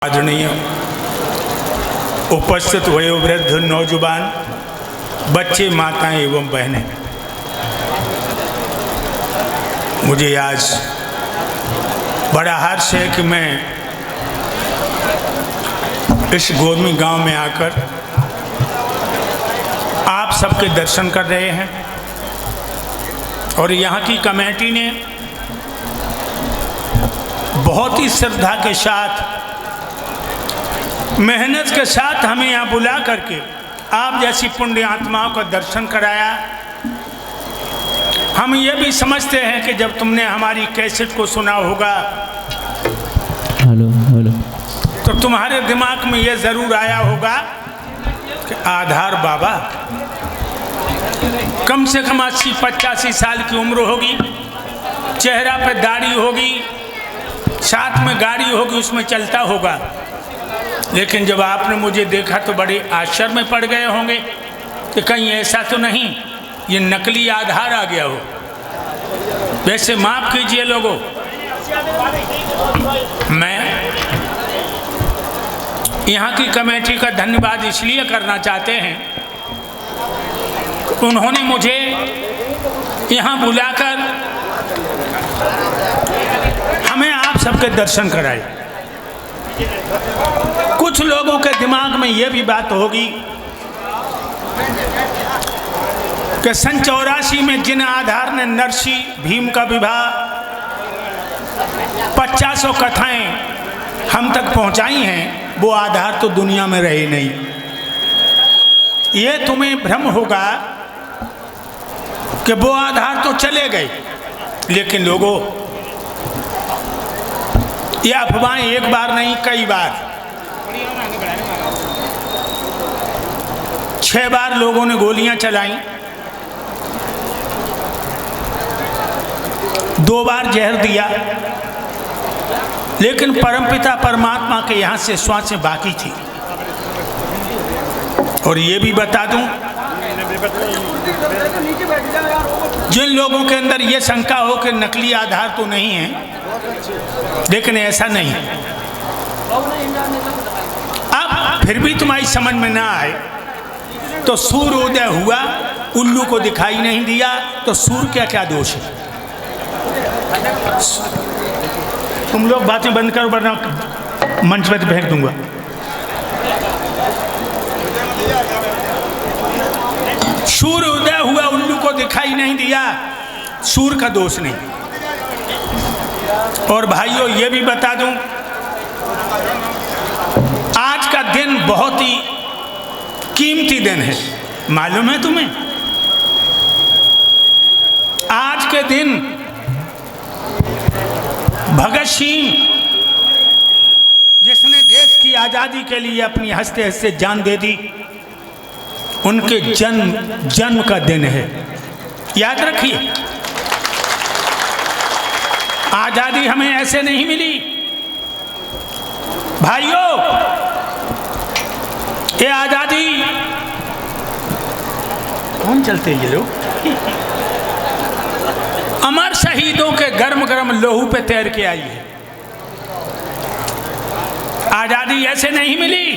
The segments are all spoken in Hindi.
आदरणीय उपस्थित वयोवृद्ध नौजवान बच्चे, माताएं एवं बहनें, मुझे आज बड़ा हर्ष है कि मैं इस गोदमी गांव में आकर आप सबके दर्शन कर रहे हैं। और यहाँ की कमेटी ने बहुत ही श्रद्धा के साथ, मेहनत के साथ हमें यहाँ बुला करके आप जैसी पुण्य आत्माओं का दर्शन कराया। हम ये भी समझते हैं कि जब तुमने हमारी कैसेट को सुना होगा हेलो तो तुम्हारे दिमाग में ये ज़रूर आया होगा कि आधार बाबा कम से कम 80-85 साल की उम्र होगी, चेहरा पे दाढ़ी होगी, साथ में गाड़ी होगी, उसमें चलता होगा। लेकिन जब आपने मुझे देखा तो बड़े आश्चर्य में पड़ गए होंगे कि कहीं ऐसा तो नहीं ये नकली आधार आ गया हो। वैसे माफ़ कीजिए लोगों, मैं यहाँ की कमेटी का धन्यवाद इसलिए करना चाहते हैं, उन्होंने मुझे यहाँ बुलाकर हमें आप सबके दर्शन कराए। कुछ लोगों के दिमाग में ये भी बात होगी कि सन 84 में जिन आधार ने नरसी भीम का विवाह 50 कथाएं हम तक पहुंचाई हैं, वो आधार तो दुनिया में रहे नहीं। ये तुम्हें भ्रम होगा कि वो आधार तो चले गए, लेकिन लोगों ये अफवाहें एक बार नहीं कई बार, 6 बार लोगों ने गोलियां चलाई, 2 बार जहर दिया, लेकिन परमपिता परमात्मा के यहाँ से श्वासें बाकी थी। और ये भी बता दूं, जिन लोगों के अंदर ये शंका हो कि नकली आधार तो नहीं है, लेकिन ऐसा नहीं। अब फिर भी तुम्हारी समझ में ना आए तो सूर्योदय हुआ, उल्लू को दिखाई नहीं दिया, तो सूर्य का क्या दोष है? तुम लोग बातें बंद करो वरना मंच पर फेंक दूंगा। सूर्योदय हुआ, उल्लू को दिखाई नहीं दिया, सूर्य का दोष नहीं। और भाइयों ये भी बता दूं, आज का दिन बहुत ही कीमती दिन है, मालूम है तुम्हें? आज के दिन भगत सिंह, जिसने देश की आज़ादी के लिए अपनी हंसते हंसते जान दे दी, उनके जन्म का दिन है। याद रखिए, आज़ादी हमें ऐसे नहीं मिली भाइयों। ये आज़ादी, कौन चलते ये लोग, अमर शहीदों के गर्म गर्म लोहू पे तैर के आई है। आज़ादी ऐसे नहीं मिली।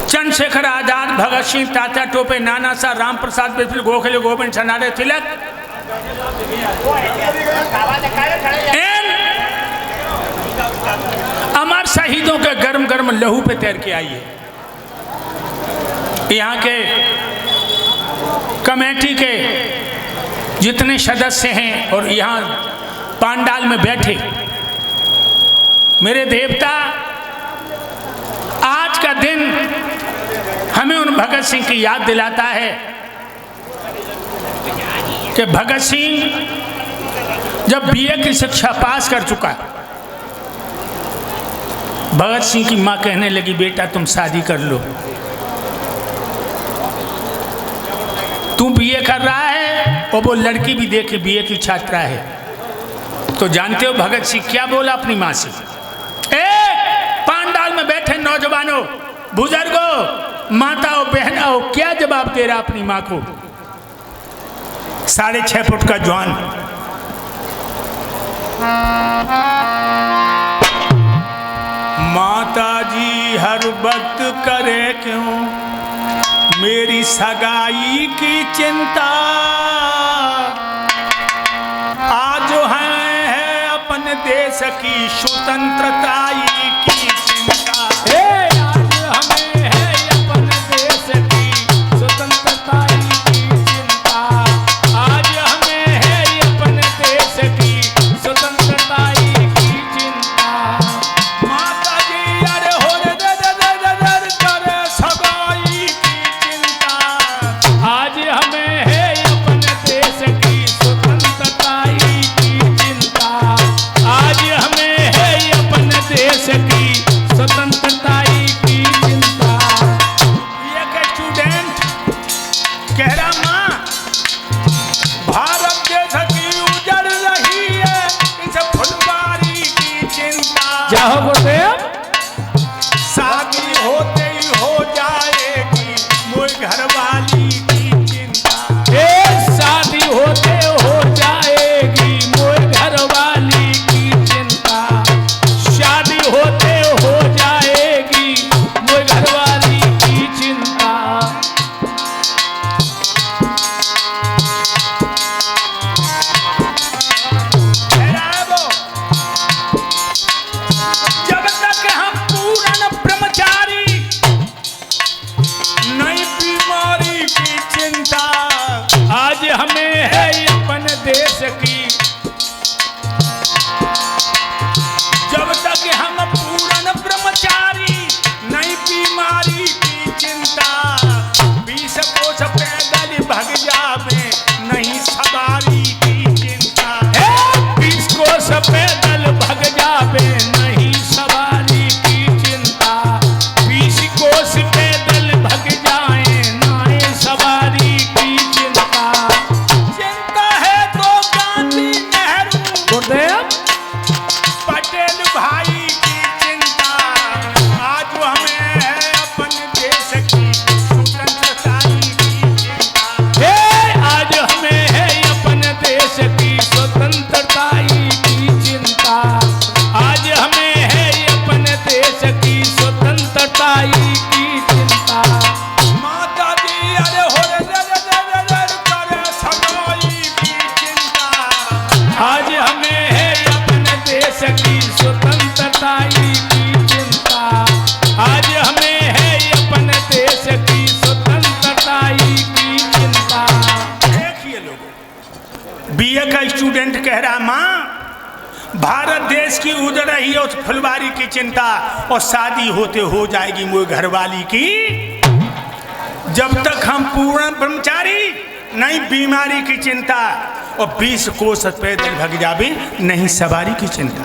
चंद्रशेखर आजाद, भगत सिंह, तात्या टोपे, नाना साहब, राम प्रसाद बिस्मिल, गोखले, गोविंद सनारे, तिलक, अमर शहीदों के गर्म गर्म लहू पे तैर के आई है। यहाँ के कमेटी के जितने सदस्य हैं और यहाँ पांडाल में बैठे मेरे देवता, आज का दिन हमें उन भगत सिंह की याद दिलाता है कि भगत सिंह जब बीए की शिक्षा पास कर चुका, भगत सिंह की माँ कहने लगी, बेटा तुम शादी कर लो, तू बीए कर रहा है और वो लड़की भी देखी बीए की छात्रा है। तो जानते हो भगत सिंह क्या बोला अपनी माँ से? पांडाल में बैठे नौजवानों, बुजुर्गों, माताओं, बहनों, क्या जवाब दे रहा अपनी माँ को? 6.5 फुट का जवान माता जी हर वक्त करे क्यों मेरी सगाई की चिंता। आज है अपन देश की स्वतंत्रता की चिंता। आज हमें है अपन देश की स्वतंत्रता की चिंता। आज हमें है अपन देश की स्वतंत्रता की चिंता। माता जी अरे हो रे करे सगाई की चिंता। आज हमें है अपन देश की स्वतंत्रता की चिंता। आज हमें है अपन देश की स्वतंत्रता की चिंता। एक स्टूडेंट कह रहा माँ भारत देश की उजड़ रही है इस फुलवारी की चिंता। क्या हो गुरुदेव? शादी होते ही हो जाएगी मोई घरवाली की चिंता। शादी होते हो जाएगी मोर घरवाली की चिंता। शादी होते हो जाएगी मोर घरवाली की चिंता। कह रहा है वो जब तक हम पूर्ण ब्रह्मचारी नई बीमारी की चिंता। आज हमें है अपन देश की। जब तक हम पूर्ण ब्रह्मचारी नई बीमारी की चिंता। 20 कोस पैदल भग जावे नहीं सवारी की चिंता। 20 कोस पैदल भग जावे नहीं सवारी की चिंता। 20 कोस पैदल भग जाए नाए सवारी की चिंता। चिंता है तो गांधी नेहरू गुरुदेव पटेल भाई की चिंता। आज हमें है अपन देश की स्वतंत्रता की चिंता। आज हमें है अपन देश की स्वतंत्रता की चिंता। आज हमें है अपन देश की स्वतंत्रता की चिंता। माता जी अरे हो रे करे सगाई की चिंता। आज हमें है अपन देश की स्वतंत्रता की चिंता। आज हमें है अपन देश की स्वतंत्रता की चिंता। देखिए लोगों बीए का स्टूडेंट कह रहा माँ भारत देश की उजड़ रही है उस फुलवारी की चिंता और शादी होते हो जाएगी मोई घरवाली की। जब तक हम पूर्ण ब्रह्मचारी नई बीमारी की चिंता और 20 कोस पैदल भग जावे नहीं सवारी की चिंता।